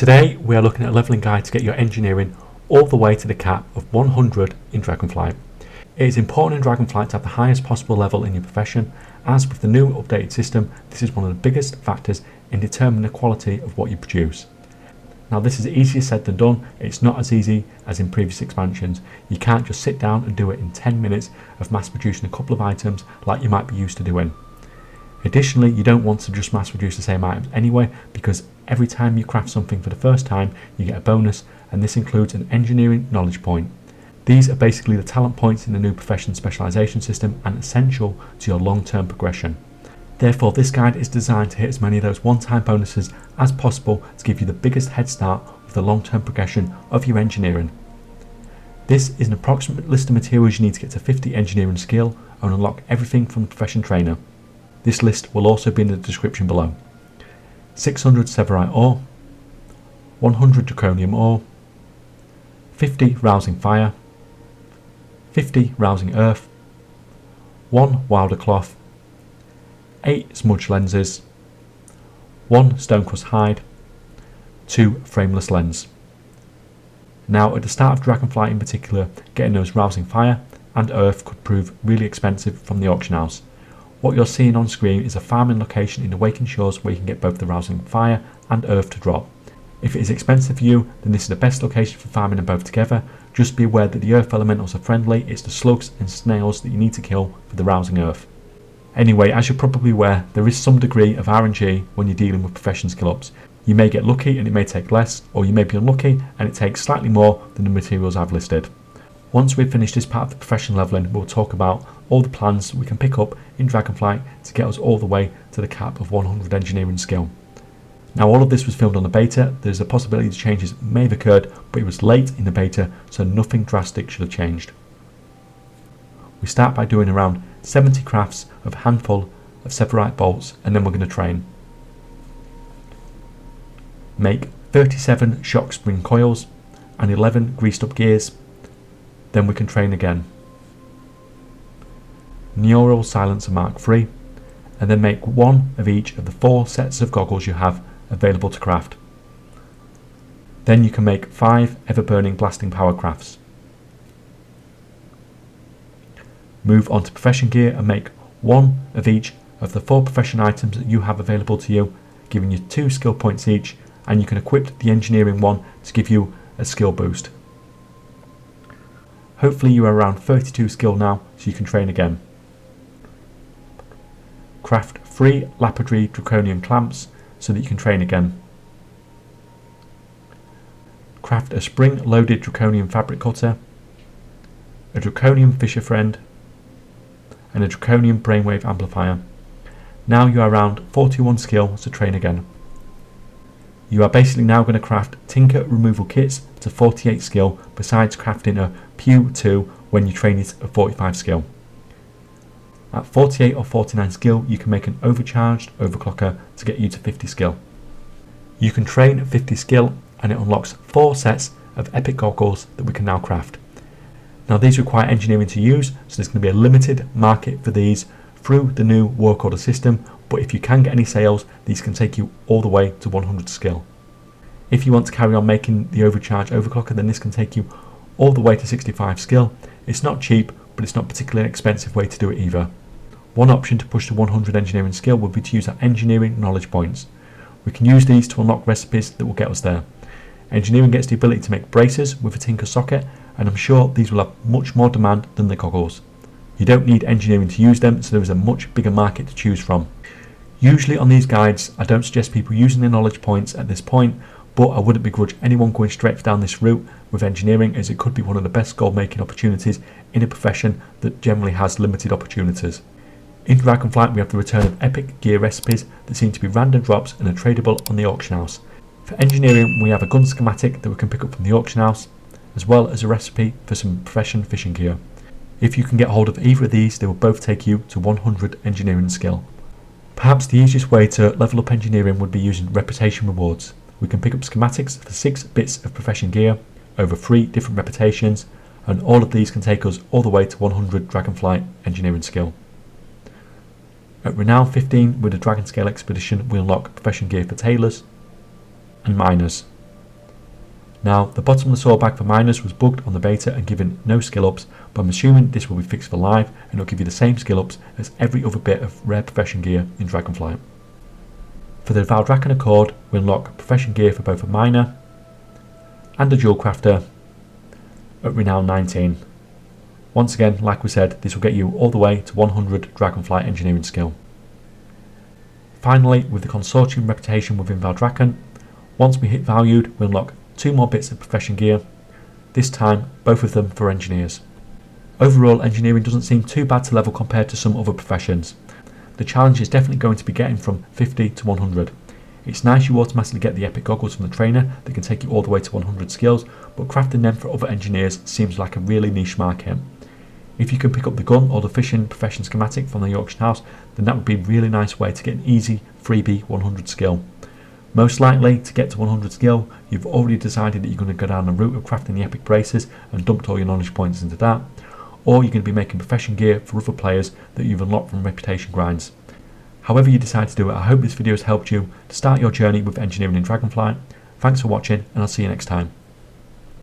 Today we are looking at a levelling guide to get your engineering all the way to the cap of 100 in Dragonflight. It is important in Dragonflight to have the highest possible level in your profession, as with the new updated system this is one of the biggest factors in determining the quality of what you produce. Now this is easier said than done. It's not as easy as in previous expansions. You can't just sit down and do it in 10 minutes of mass producing a couple of items like you might be used to doing. Additionally, you don't want to just mass produce the same items anyway, because every time you craft something for the first time you get a bonus, and this includes an engineering knowledge point. These are basically the talent points in the new profession specialisation system and essential to your long-term progression. Therefore, this guide is designed to hit as many of those one-time bonuses as possible to give you the biggest head start with the long-term progression of your engineering. This is an approximate list of materials you need to get to 50 engineering skill and unlock everything from the profession trainer. This list will also be in the description below. 600 Severite ore, 100 Draconium ore, 50 Rousing Fire, 50 Rousing Earth, 1 Wildercloth, 8 Smudged Lenses, 1 Stonecrust Hide, 2 Frameless Lens. Now at the start of Dragonflight in particular, getting those Rousing Fire and Earth could prove really expensive from the auction house. What you're seeing on screen is a farming location in the Waking Shores where you can get both the Rousing Fire and Earth to drop. If it is expensive for you, then this is the best location for farming them both together. Just be aware that the Earth elementals are friendly. It's the slugs and snails that you need to kill for the Rousing Earth. Anyway, as you're probably aware, there is some degree of RNG when you're dealing with profession skill ups. You may get lucky and it may take less, or you may be unlucky and it takes slightly more than the materials I've listed. Once we've finished this part of the profession levelling, we'll talk about all the plans we can pick up in Dragonflight to get us all the way to the cap of 100 engineering skill. Now all of this was filmed on the beta. There's a possibility the changes may have occurred, but it was late in the beta, so nothing drastic should have changed. We start by doing around 70 crafts of a handful of Severite bolts, and then we're going to train. Make 37 shock spring coils and 11 greased up gears. Then we can train again. Neural silencer Mark III, and then make 1 of each of the 4 sets of goggles you have available to craft. Then you can make 5 ever-burning blasting power crafts. Move on to profession gear and make 1 of each of the 4 profession items that you have available to you, giving you 2 skill points each, and you can equip the engineering one to give you a skill boost. Hopefully you are around 32 skill now, so you can train again. Craft 3 lapidary draconium clamps so that you can train again. Craft a spring loaded draconium fabric cutter, a draconium fisher friend, and a draconium brainwave amplifier. Now you are around 41 skill to train again. You are basically now going to craft tinker removal kits to 48 skill, besides crafting a Pew 2 when you train it at 45 skill. At 48 or 49 skill you can make an overcharged overclocker to get you to 50 skill. You can train at 50 skill and it unlocks 4 sets of epic goggles that we can now craft. Now these require engineering to use, so there's going to be a limited market for these through the new work order system, but if you can get any sales, these can take you all the way to 100 skill. If you want to carry on making the overcharged overclocker, then this can take you all the way to 65 skill. It's not cheap, but it's not particularly an expensive way to do it either. One option to push to 100 engineering skill would be to use our engineering knowledge points. We can use these to unlock recipes that will get us there. Engineering gets the ability to make bracers with a tinker socket, and I'm sure these will have much more demand than the goggles. You don't need engineering to use them, so there is a much bigger market to choose from. Usually on these guides I don't suggest people using their knowledge points at this point, but I wouldn't begrudge anyone going straight down this route with engineering, as it could be one of the best gold making opportunities in a profession that generally has limited opportunities. In Dragonflight we have the return of epic gear recipes that seem to be random drops and are tradable on the auction house. For engineering we have a gun schematic that we can pick up from the auction house, as well as a recipe for some profession fishing gear. If you can get hold of either of these, they will both take you to 100 engineering skill. Perhaps the easiest way to level up engineering would be using reputation rewards. We can pick up schematics for 6 bits of profession gear over 3 different reputations, and all of these can take us all the way to 100 Dragonflight engineering skill. At Renown 15 with the Dragon Scale Expedition we unlock profession gear for tailors and miners. Now, the bottom of the sword bag for miners was bugged on the beta and given no skill ups, but I'm assuming this will be fixed for live and it'll give you the same skill ups as every other bit of rare profession gear in Dragonflight. For the Wildercloth Accord, we unlock profession gear for both a miner and a jewel crafter at Renown 19. Once again, like we said, this will get you all the way to 100 Dragonflight Engineering skill. Finally, with the consortium reputation within Wildercloth, once we hit valued, we unlock 2 more bits of profession gear, this time both of them for engineers. Overall, engineering doesn't seem too bad to level compared to some other professions. The challenge is definitely going to be getting from 50 to 100. It's nice you automatically get the epic goggles from the trainer that can take you all the way to 100 skills, but crafting them for other engineers seems like a really niche market. If you can pick up the gun or the fishing profession schematic from the auction house, then that would be a really nice way to get an easy freebie 100 skill. Most likely, to get to 100 skill, you've already decided that you're going to go down the route of crafting the epic braces and dumped all your knowledge points into that, or you're going to be making profession gear for other players that you've unlocked from reputation grinds. However you decide to do it, I hope this video has helped you to start your journey with engineering in Dragonflight. Thanks for watching, and I'll see you next time.